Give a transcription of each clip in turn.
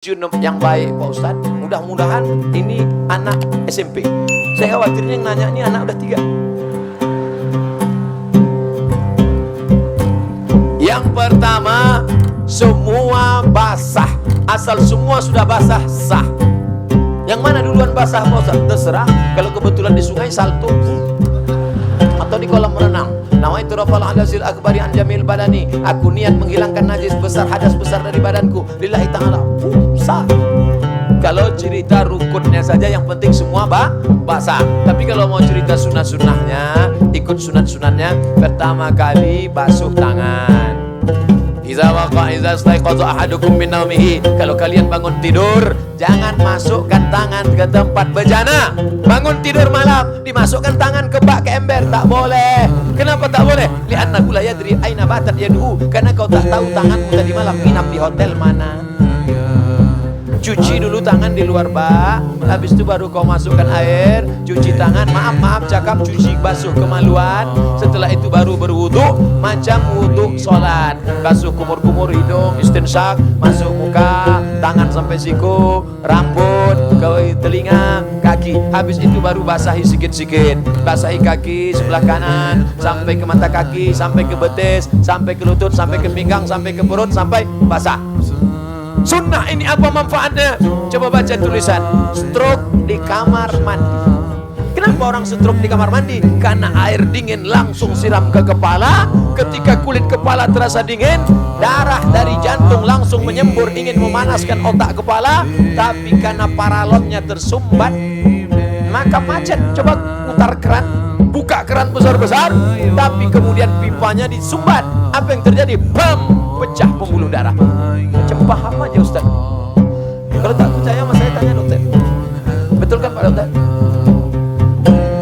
Junub yang baik Pak Ustadz. Mudah-mudahan ini anak SMP. Saya khawatirnya yang nanya ini anak udah 3. Yang pertama, semua basah. Asal semua sudah basah, sah. Yang mana duluan basah Pak Ustadz? Terserah. Kalau kebetulan di sungai, salto atau di kolam renang. Nawaitu rafal hadasil akbari an jamil badani. Aku niat menghilangkan najis besar, hadas besar dari badanku lillahi ta'ala. Sah. Kalau cerita rukunnya saja yang penting semua basah. Tapi kalau mau cerita sunah-sunahnya, ikut sunat-sunatnya. Pertama kali basuh tangan. Iza staiqadha ahadukum min naumihi. Kalau kalian bangun tidur, jangan masukkan tangan ke tempat bejana. Bangun tidur malam, dimasukkan tangan ke bak, ke ember, tak boleh. Kenapa tak boleh? Li'annahu la yadri aina batat yaduhu. Karena kau tak tahu tanganmu tadi malam nginap di hotel mana. Cuci dulu tangan di luar bak, habis itu baru kau masukkan air, cuci tangan. Maaf cakap cuci basuh kemaluan. Setelah itu baru berwudu macam wudu sholat. Basuh kumur-kumur hidung, istinsyak, masuk muka, tangan sampai siku, rambut, ke telinga, kaki. Habis itu baru basahi sikit-sikit. Basahi kaki sebelah kanan sampai ke mata kaki, sampai ke betis, sampai ke lutut, sampai ke pinggang, sampai ke perut, sampai basah. Sunnah ini apa manfaatnya? Coba baca tulisan. Stroke di kamar mandi. Kenapa orang stroke di kamar mandi? Karena air dingin langsung siram ke kepala. Ketika kulit kepala terasa dingin, darah dari jantung langsung menyembur ingin memanaskan otak kepala. Tapi karena paralotnya tersumbat, maka macet. Coba putar keran, buka keran besar-besar, tapi kemudian pipanya disumbat. Apa yang terjadi? Bam! Pecah pembuluh darah. Macam paham aja Ustaz. Kalau tak percaya sama saya tanya dokter. Betul kan Pak Dokter?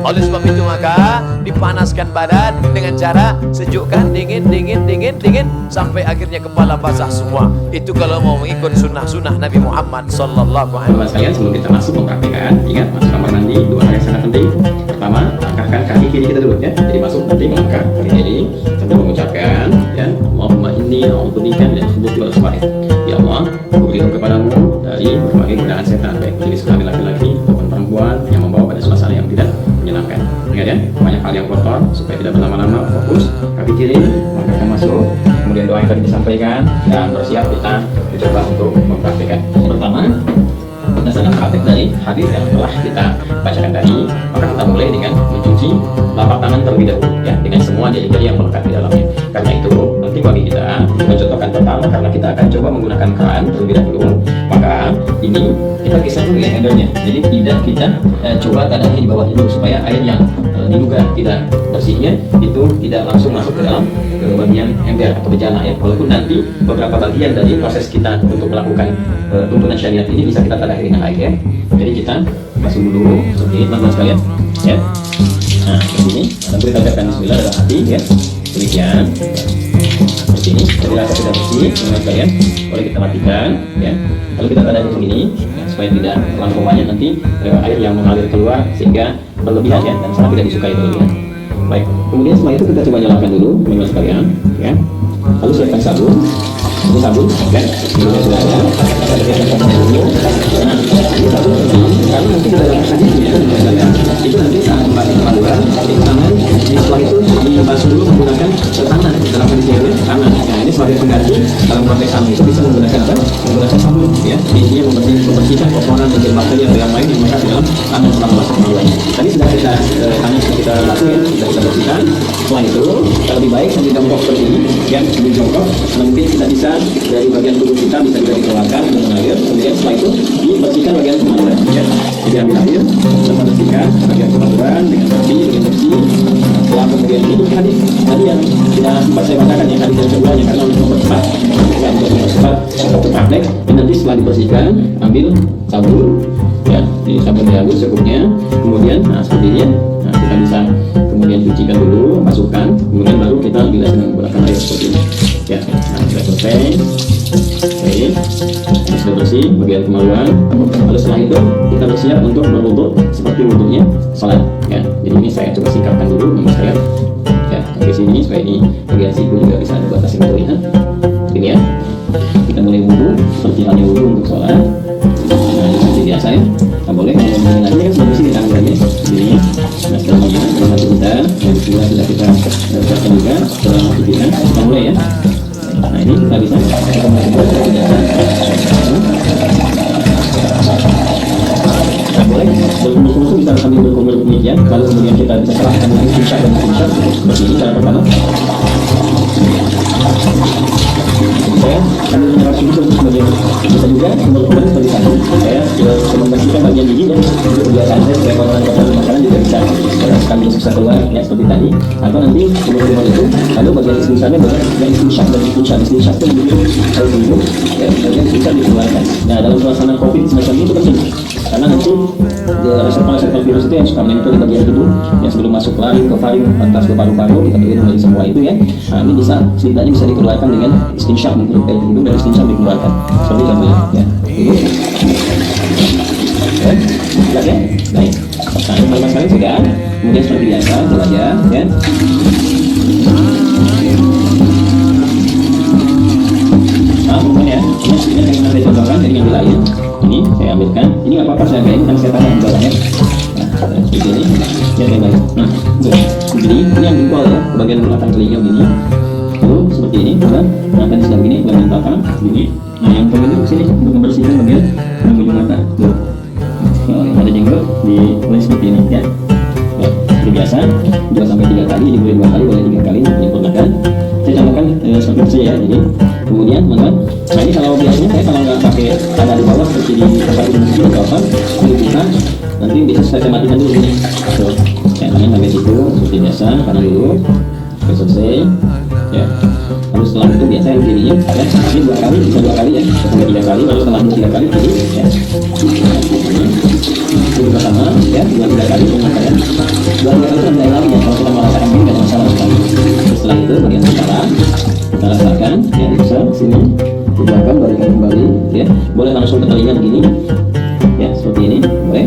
Oleh sebab itu maka dipanaskan badan dengan cara sejukkan, dingin sampai akhirnya kepala basah semua. Itu kalau mau mengikut sunnah Nabi Muhammad sallallahu alaihi wasallam. Sebelum kita masuk mempraktikkan, ingat masuk kamar mandi 2 hal yang sangat penting. Pertama, langkahkan kaki kiri kita dulu ya. Jadi masuk nanti melangkah kaki kiri sambil mengucapkan ya, Allahumma inni a'udzubika min al-khubuthi wal khaba'ith. Ya Allah, aku berlindung kepadamu dari berbagai godaan setan, baik jenis kelamin laki-laki maupun perempuan yang membawa pada suasana yang tidak menyenangkan. Ingat ya, banyak hal yang kotor supaya tidak berlama-lama. Fokus kaki kiri, langkahkan masuk. Kemudian doa yang tadi disampaikan dan bersiap kita mencoba untuk mempraktikkan. Pertama, berdasarkan praktek dari hadis yang telah kita bacakan tadi, maka kita mulai dengan mencuci telapak tangan terlebih dahulu ya, dengan semua jari-jari yang melekat di dalamnya. Karena itu penting bagi kita mencontohkan pertama, karena kita akan coba menggunakan keran terlebih dahulu. Maka ini kita kisah dulu ya embernya. Jadi tidak kita coba keadaannya di bawah dulu supaya air yang diduga tidak bersihnya itu tidak langsung masuk ke dalam ke bagian ember atau bejana ya. Walaupun nanti beberapa bagian dari proses kita untuk melakukan tuntunan syariat ini bisa kita tadahi dengan air ya. Jadi kita basuh dulu seperti ini teman-teman sekalian ya. Nah seperti ini, dan kita ucapkan bismillah dalam hati ya. Demikian seperti ini. Jadi rasa sudah bersih teman-teman sekalian, boleh kita matikan ya. Lalu kita tadahi begini ya, supaya tidak terlalu banyak nanti air yang mengalir keluar sehingga berlebihan ya, dan sangat tidak disukai berlebihan. Baik, kemudian setelah itu kita coba nyalakan dulu teman-teman sekalian ya. Lalu siapkan sabun. Ini sabun kan, minumnya sudah ada. Kita siapkan dulu. Nah, ini sabun karena nanti di dalam hadisnya itu nanti saat membasuh kemaluan itu tangan, setelah itu dibasuh dulu menggunakan tangan dalam hadisnya ya, tangan. Nah ini sebagai pengganti dalam konteks sabun itu bisa menggunakan apa? Menggunakan sabun ya. Intinya membersihkan kotoran bagian bakteri atau yang lain yang melekat dalam tangan setelah membasuh kemaluan. Tadi sudah kita tangan kita basuh ya, sudah kita bersihkan. Setelah itu lebih baik sambil jongkok seperti ini ya, sambil jongkok. Nanti kita bisa dari bagian tubuh kita bisa dikeluarkan dengan mengalir. Kemudian setelah itu dibersihkan bagian kemaluan ya. Jadi ambil air dan bersihkan bagian kemaluan dengan bersih. Setelah kemudian ini hadis tadi yang kita sempat saya bacakan ya, hadis yang keduanya, karena untuk mempercepat ya, untuk mempercepat waktu praktek. Dan nanti setelah dibersihkan ambil sabun ya, di sabun diaduk secukupnya. Kemudian nah seperti ini ya. Nah kita bisa kemudian cucikan dulu, masukkan, kemudian baru kita bilas dengan menggunakan air seperti ini ya. Nah sudah selesai. Baik, ini sudah bersih bagian kemaluan. Lalu setelah itu kita bersiap untuk berwudu seperti wudunya salat ya. Jadi ini saya coba singkapkan dulu nama saya ya, sampai sini supaya ini bagian siku juga bisa dibatasi untuk lihat. Ini ya. Kita kita boleh wudhu seperti halnya wudhu untuk sholat. Nah, seperti biasa ya, kita boleh ngomongin lagi kan seperti sini tangan lagi ini. Nah, selanjutnya setelah kita yang kedua sudah kita lakukan juga setelah masuk kita mulai ya. Nah, ini kita bisa kita masuk seperti biasa. Nah, boleh berkumpul bisa sambil berkumpul demikian, lalu kemudian kita bisa serahkan lagi puncak dan puncak seperti ini cara pertama. Saya sambil menyerap susu sebagai bisa juga kembali seperti tadi. Saya sudah membersihkan bagian gigi ya. Itu kebiasaan saya supaya kalau nanti ada makanan juga bisa sekali susah keluar ya seperti tadi. Atau nanti kumur-kumur itu, lalu bagian istinsyaknya bagian istinsak dan puncak istinsak itu begitu kalau dulu ya bagian istinsak dikeluarkan. Nah, dalam suasana COVID semacam ini itu penting karena nanti reseptor virus itu yang suka menempel di bagian tubuh yang sebelum masuk ke faring atas ke paru-paru kita berikan dari semua itu ya. Nah, ini bisa setidaknya bisa dikeluarkan dengan istinsak menurut dari hidung dan istinsak dikeluarkan seperti contohnya ya. Jelas ya? Baik. Nah, ini teman-teman sekalian sudah. Kemudian seperti biasa belajar ya. Nah, kemudian ya, ini yang saya contohkan dari ngambil air. Ini saya ambilkan. Ini nggak apa-apa saya ambil, kan saya taruh di bawahnya. Nah, seperti ini. Ya, saya balik. Nah, begini. Ini yang jempol ya, ke bagian belakang telinga begini. Lalu seperti ini, kan? Nah, kan sudah begini, bagian belakang begini. Nah, yang penting sini untuk membersihkan bagian ujung mata. Tuh. Nah, ada jenggot di mulai seperti ini ya. Ya, seperti biasa 2 sampai 3 kali, jadi boleh 2 kali, boleh 3 kali menyempurnakan. Saya contohkan seperti itu ya. Jadi kemudian teman-teman, nah ini kalau biasanya saya kalau nggak pakai ada di bawah seperti di tempat itu di bawah, ini buka, nanti bisa saya matikan dulu ini. Tuh, saya tangan sampai situ seperti biasa, kanan dulu, sampai selesai. Ya. Lalu setelah itu biasa yang kirinya ya, ini 2 kali, bisa 2 kali ya, sampai 3 kali, lalu setelah itu 3 kali kiri ya. Itu juga sama ya, 2-3 kali mengangkat ya. 2-3 kali itu tidak lagi ya, kalau kita merasakan ini tidak ada masalah sekali. Setelah itu bagian kepala kita rasakan ya, bisa sini di belakang balikan kembali ya, boleh langsung ke telinga begini ya, seperti ini boleh ya.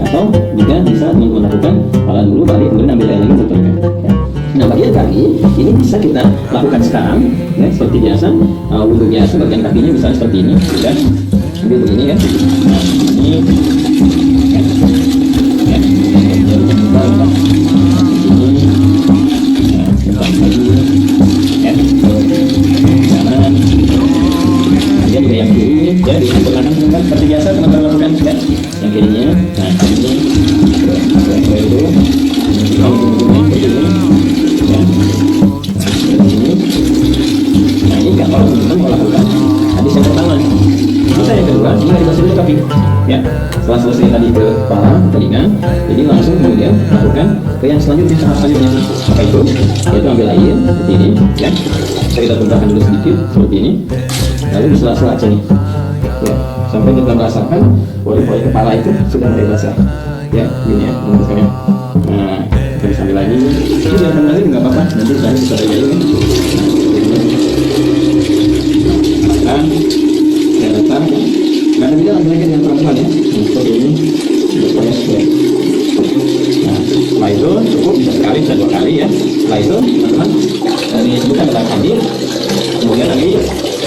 Atau juga bisa teman-teman lakukan kepala dulu balik kemudian ambil air lagi untuk telinga ya. Nah, bagian kaki ini bisa kita lakukan sekarang ya, seperti biasa wudhu biasa, bagian kakinya bisa seperti ini ya, ambil begini ya. Nah, ini ya, ya. Kemudian juga yang kiri ya, disempurnakan teman-teman seperti biasa teman-teman lakukan ya. Yang kirinya, nah ini itu nah ini kalau teman-teman mau lakukan habis yang pertama, bisa yang kedua ini harus dulu kaki ya. Setelah selesai tadi ke kepala, ke telinga, jadi langsung kemudian lakukan ke yang selanjutnya, tahap selanjutnya apa itu? Yaitu ambil air seperti ini ya. Kita tumpahkan dulu sedikit seperti ini, lalu di sela-sela aja nih ya, sampai kita merasakan pori-pori kepala itu sudah mulai basah ya, gini ya teman-teman sekalian. Nah, kita sambil lagi, ini jangan lagi nggak apa-apa, nanti saya bisa lagi kan. Nah, ya datang, karena kita ambil lagi dengan pelan-pelan ya, seperti ini, supaya sesuai. Nah, setelah itu cukup bisa sekali, bisa 2 kali ya. Setelah itu teman-teman dari bukan dalam ambil, kemudian lagi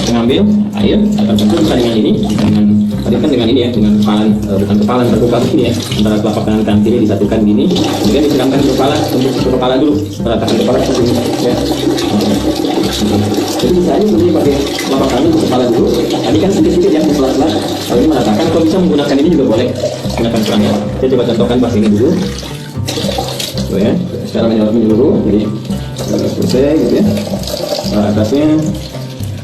mengambil air, atau tentu bisa dengan ini, dengan tadi kan dengan ini ya, dengan kepalan, bukan kepalan, terbuka ini ya, antara telapak tangan kanan kiri disatukan gini, kemudian disiramkan ke kepala, untuk ke kepala dulu, meratakan kepala seperti ini ya. Jadi bisa aja sendiri pakai telapak tangan ke kepala dulu, tadi kan sedikit-sedikit ya, setelah kalau ini meratakan, kalau bisa menggunakan ini juga boleh, gunakan kerangnya. Saya coba contohkan pas ini dulu, tuh ya, secara menyeluruh, jadi selesai gitu ya. Nah, atasnya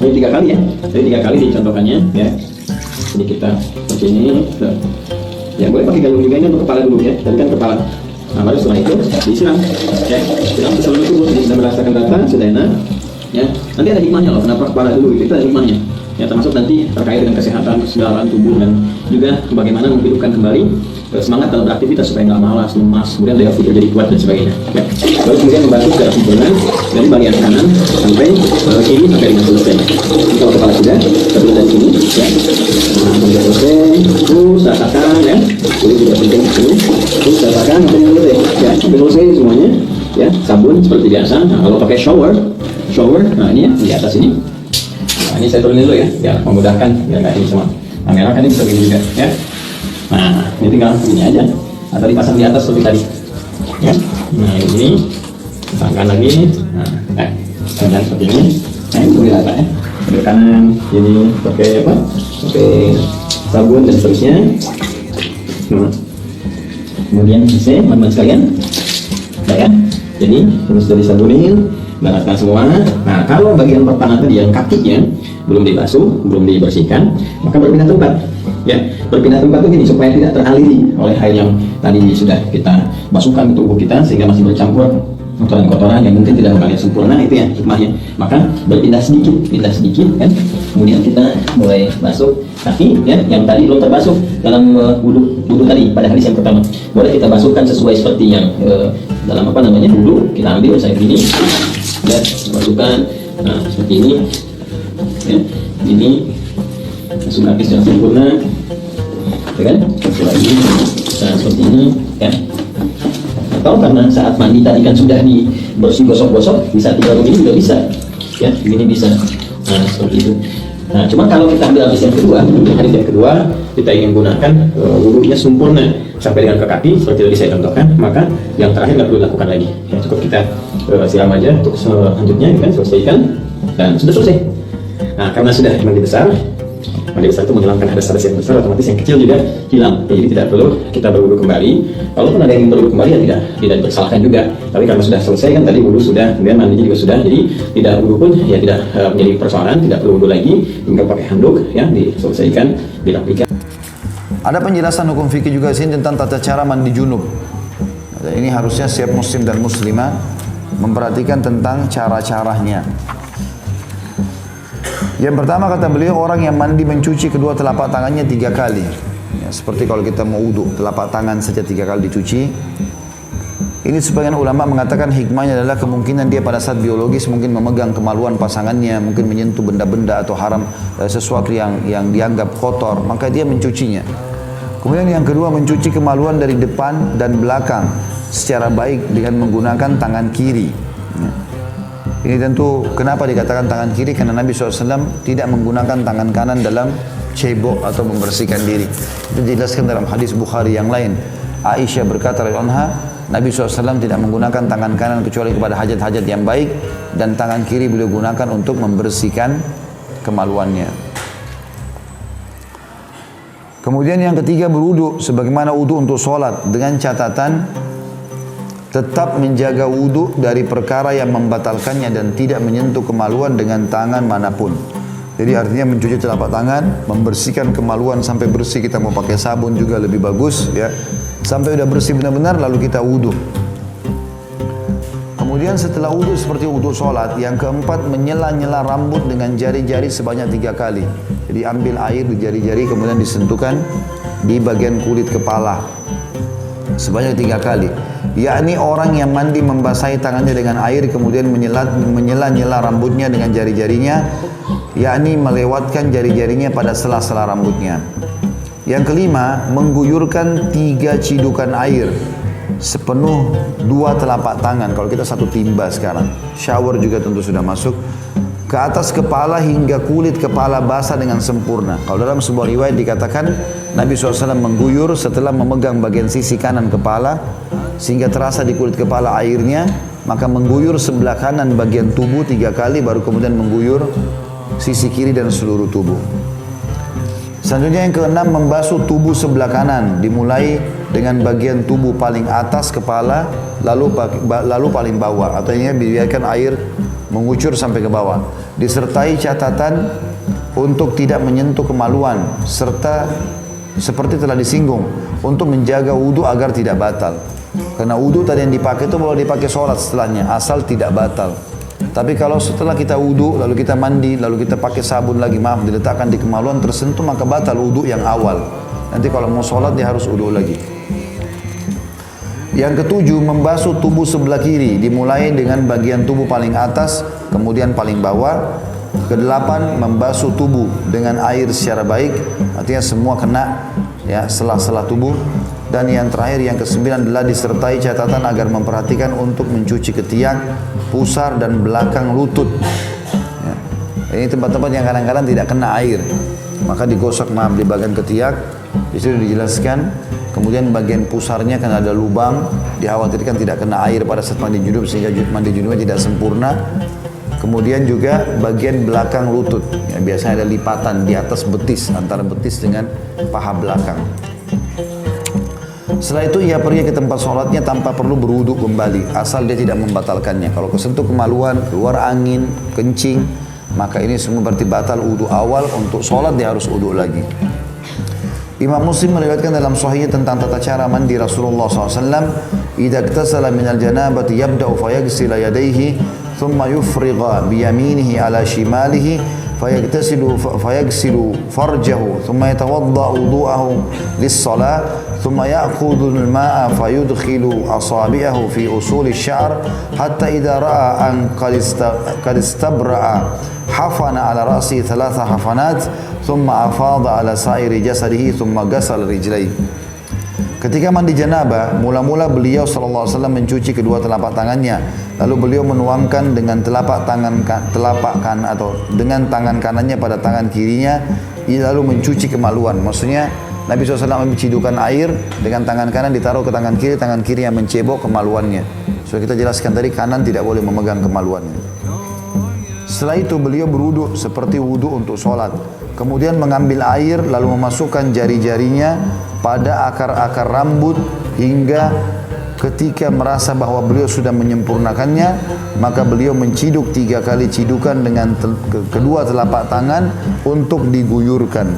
ini 3 kali ya, jadi 3 kali dicontohkannya ya. Jadi kita seperti ini ya, boleh pakai gayung juga ini untuk kepala dulu ya, tadi kan kepala. Nah, baru setelah itu disiram ya, siram ke seluruh tubuh, jadi sudah merasakan rata, sudah enak ya. Nanti ada hikmahnya loh, kenapa kepala dulu gitu, itu ada hikmahnya ya, termasuk nanti terkait dengan kesehatan segala tubuh dan juga bagaimana menghidupkan kembali semangat dalam beraktivitas supaya nggak malas, lemas, kemudian daya pikir jadi kuat dan sebagainya ya. Lalu kemudian membantu secara sempurna dari bagian kanan sampai kiri sampai dengan selesai. Jadi kalau kepala sudah terus dari sini ya, nah sampai selesai, terus rasakan ya, ini juga penting ini, terus rasakan sampai yang selesai ya, sampai selesai semuanya ya. Sabun seperti biasa. Nah, kalau pakai shower, nah ini ya di atas ini. Nah, ini saya turunin dulu ya, biar memudahkan, biar nggak ini sama kamera kan ini bisa begini juga ya. Nah, ini tinggal ini aja, atau dipasang di atas seperti tadi ya. Nah ini pasangkan lagi, nah kemudian seperti ini. Nah ini lebih rata ya, ke kanan ini pakai apa, pakai sabun dan seterusnya. Nah, kemudian selesai teman-teman sekalian, nah, ya. Jadi terus dari sabunin, balaskan semua. Nah kalau bagian pertama tadi yang kakinya belum dibasuh, belum dibersihkan, maka berpindah tempat. Ya, berpindah tempat itu gini supaya tidak teraliri oleh air yang tadi sudah kita basuhkan ke tubuh kita sehingga masih bercampur kotoran-kotoran yang mungkin tidak mengalir sempurna, itu ya hikmahnya. Maka berpindah sedikit kan. Kemudian kita mulai basuh kaki ya, yang tadi belum terbasuh dalam wudhu tadi pada hadis yang pertama. Boleh kita basuhkan sesuai seperti yang dalam apa namanya wudhu. Kita ambil saya ini ya, masukkan seperti ini ya, ini masuk kaki secara sempurna ya kan, lagi seperti ini ya. Atau karena saat mandi tadi kan sudah dibersih gosok-gosok, bisa tinggal begini juga bisa ya, begini bisa. Nah seperti itu. Nah cuma kalau kita ambil hadis yang kedua, hadis yang kedua kita ingin gunakan wudhunya sempurna sampai dengan ke kaki seperti tadi saya contohkan, maka yang terakhir nggak perlu dilakukan lagi ya, cukup kita siram aja untuk selanjutnya kan, selesaikan dan sudah selesai. Nah karena sudah mandi besar itu menghilangkan hadas-hadas yang besar, otomatis yang kecil juga hilang. Jadi tidak perlu kita berwudu kembali. Kalaupun ada yang berwudu kembali ya tidak dipersalahkan juga. Tapi karena sudah selesai kan tadi wudu sudah, kemudian mandinya juga sudah, jadi tidak wudu pun ya tidak menjadi persoalan, tidak perlu wudu lagi, tinggal pakai handuk ya, diselesaikan, dirapikan. Ada penjelasan hukum fikih juga sini tentang tata cara mandi junub. Dan ini harusnya setiap muslim dan muslimah memperhatikan tentang cara-caranya. Yang pertama kata beliau, orang yang mandi mencuci kedua telapak tangannya 3 kali ya, seperti kalau kita mau wudhu, telapak tangan saja 3 kali dicuci. Ini sebagian ulama mengatakan hikmahnya adalah kemungkinan dia pada saat biologis mungkin memegang kemaluan pasangannya, mungkin menyentuh benda-benda atau haram, sesuatu yang dianggap kotor, maka dia mencucinya. Kemudian yang kedua, mencuci kemaluan dari depan dan belakang secara baik dengan menggunakan tangan kiri ya. Ini tentu kenapa dikatakan tangan kiri, karena Nabi SAW tidak menggunakan tangan kanan dalam cebok atau membersihkan diri. Itu dijelaskan dalam hadis Bukhari yang lain. Aisyah berkata radhiyallahu anha, Nabi SAW tidak menggunakan tangan kanan kecuali kepada hajat-hajat yang baik, dan tangan kiri beliau gunakan untuk membersihkan kemaluannya. Kemudian yang ketiga, berwudu sebagaimana wudu untuk sholat, dengan catatan tetap menjaga wudu dari perkara yang membatalkannya dan tidak menyentuh kemaluan dengan tangan manapun. Jadi artinya mencuci telapak tangan, membersihkan kemaluan sampai bersih, kita mau pakai sabun juga lebih bagus ya. Sampai udah bersih benar-benar lalu kita wudu. Kemudian setelah wudu seperti wudu sholat, yang keempat menyela-nyela rambut dengan jari-jari sebanyak 3 kali. Jadi ambil air di jari-jari kemudian disentuhkan di bagian kulit kepala sebanyak 3 kali. Yakni orang yang mandi membasahi tangannya dengan air kemudian menyela-nyela rambutnya dengan jari-jarinya, yakni melewatkan jari-jarinya pada sela-sela rambutnya. Yang kelima, mengguyurkan 3 cidukan air sepenuh 2 telapak tangan. Kalau kita 1 timba sekarang, shower juga tentu sudah masuk, ke atas kepala hingga kulit kepala basah dengan sempurna. Kalau dalam sebuah riwayat dikatakan Nabi SAW mengguyur setelah memegang bagian sisi kanan kepala sehingga terasa di kulit kepala airnya, maka mengguyur sebelah kanan bagian tubuh 3 kali, baru kemudian mengguyur sisi kiri dan seluruh tubuh. Selanjutnya yang keenam, membasuh tubuh sebelah kanan, dimulai dengan bagian tubuh paling atas kepala, lalu paling bawah, atau ini biarkan air mengucur sampai ke bawah, disertai catatan untuk tidak menyentuh kemaluan, serta seperti telah disinggung untuk menjaga wudu agar tidak batal. Karena wudu tadi yang dipakai itu boleh dipakai sholat setelahnya, asal tidak batal. Tapi kalau setelah kita wudu, lalu kita mandi, lalu kita pakai sabun lagi, maaf, diletakkan di kemaluan tersentuh, maka batal wudu yang awal. Nanti kalau mau sholat dia harus wudu lagi. Yang ketujuh, membasuh tubuh sebelah kiri, dimulai dengan bagian tubuh paling atas, kemudian paling bawah. Kedelapan, membasuh tubuh dengan air secara baik, artinya semua kena ya, sela-sela tubuh. Dan yang terakhir, yang kesembilan adalah disertai catatan agar memperhatikan untuk mencuci ketiak, pusar dan belakang lutut ya. Ini tempat-tempat yang kadang-kadang tidak kena air, maka digosok di bagian ketiak. Di situ dijelaskan. Kemudian bagian pusarnya kan ada lubang, dikhawatirkan tidak kena air pada saat mandi junub sehingga mandi junubnya tidak sempurna. Kemudian juga bagian belakang lutut, ya, biasanya ada lipatan di atas betis, antara betis dengan paha belakang. Setelah itu ia pergi ke tempat sholatnya tanpa perlu berwudu kembali, asal dia tidak membatalkannya. Kalau kesentuh kemaluan, keluar angin, kencing, maka ini semua berarti batal wudu awal. Untuk sholat dia harus wudu lagi. Imam Muslim meriwayatkan dalam sahihnya tentang tata cara mandi Rasulullah SAW. Idza iktasala minal janabati yabda'u fayaghsila yadayhi thumma yufrigha biyaminihi ala shimalihi fayaghsilu farjahu thumma yatawadda wudu'ahu lis-salah thumma ya'khudhu al-ma'a fayudkhilu asabi'ahu fi usuli asy-sya'r hatta idza ra'a an qad istabra'a hafana ala ra'si thalatha hafanat thumma afadha ala sa'iri jasadihi thumma ghasala rijlaihi. Ketika mandi janabah, mula-mula beliau SAW mencuci kedua telapak tangannya, lalu beliau menuangkan dengan telapak kanan atau dengan tangan kanannya pada tangan kirinya, lalu mencuci kemaluan. Maksudnya Nabi SAW mencidukkan air dengan tangan kanan ditaruh ke tangan kiri yang mencebok kemaluannya. Sudah kita jelaskan tadi, kanan tidak boleh memegang kemaluannya. Setelah itu beliau berwudu seperti wudu untuk sholat. Kemudian mengambil air lalu memasukkan jari-jarinya pada akar-akar rambut hingga ketika merasa bahwa beliau sudah menyempurnakannya, maka beliau menciduk 3 kali cidukan dengan kedua telapak tangan untuk diguyurkan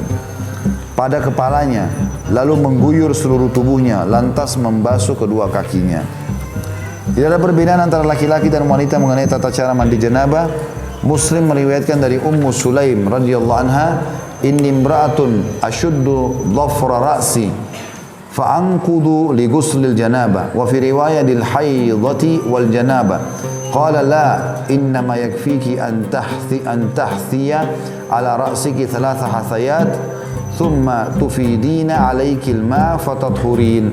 pada kepalanya, lalu mengguyur seluruh tubuhnya, lantas membasuh kedua kakinya. Tidak ada perbedaan antara laki-laki dan wanita mengenai tata cara mandi janabah. Muslim meriwayatkan dari Ummu Sulaim radhiyallahu anha, inni imra'atun ashuddu dhafra ra'si fa'anqudu li ghuslil janabah wa fi riwayat lil haidati wal janabah qala la innama yakfiki an tahthiya ala ra'siki thalatha hathayat thumma tufidina alayki al-ma' fatathurin.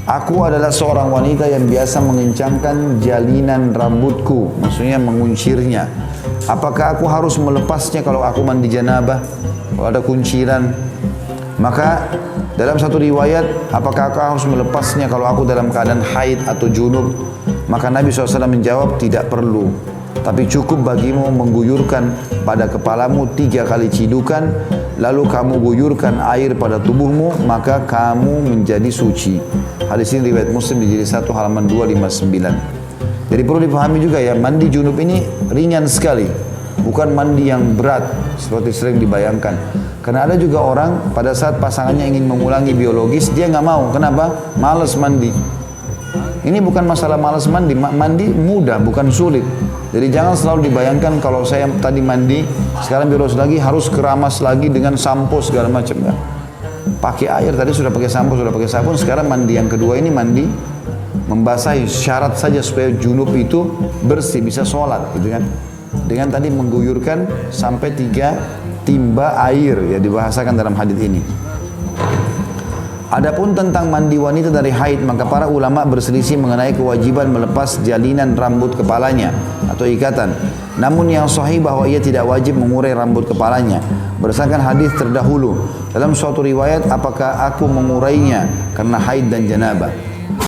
Aku adalah seorang wanita yang biasa mengencangkan jalinan rambutku, maksudnya menguncirnya. Apakah aku harus melepasnya kalau aku mandi janabah? Kalau ada kunciran, maka dalam satu riwayat, apakah aku harus melepasnya kalau aku dalam keadaan haid atau junub? Maka Nabi SAW menjawab, tidak perlu. Tapi cukup bagimu mengguyurkan pada kepalamu 3 kali cidukan, lalu kamu guyurkan air pada tubuhmu, maka kamu menjadi suci. Hadis ini riwayat Muslim di jilid 1 halaman 259. Jadi perlu dipahami juga ya, mandi junub ini ringan sekali, bukan mandi yang berat seperti sering dibayangkan. Karena ada juga orang pada saat pasangannya ingin mengulangi biologis, dia nggak mau. Kenapa? Malas mandi. Ini bukan masalah malas mandi, mandi mudah, bukan sulit. Jadi jangan selalu dibayangkan kalau saya tadi mandi, sekarang biologis lagi harus keramas lagi dengan sampo segala macam. Ya. Pakai air, tadi sudah pakai sampo, sudah pakai sabun, sekarang mandi yang kedua ini mandi membasahi, syarat saja supaya junub itu bersih, bisa sholat gitu kan. Dengan tadi mengguyurkan sampai 3 timba air, ya dibahasakan dalam hadis ini. Adapun tentang mandi wanita dari haid, maka para ulama berselisih mengenai kewajiban melepas jalinan rambut kepalanya atau ikatan. Namun yang sahih bahwa ia tidak wajib mengurai rambut kepalanya. Berdasarkan hadis terdahulu, dalam suatu riwayat, apakah aku mengurainya karena haid dan janabah?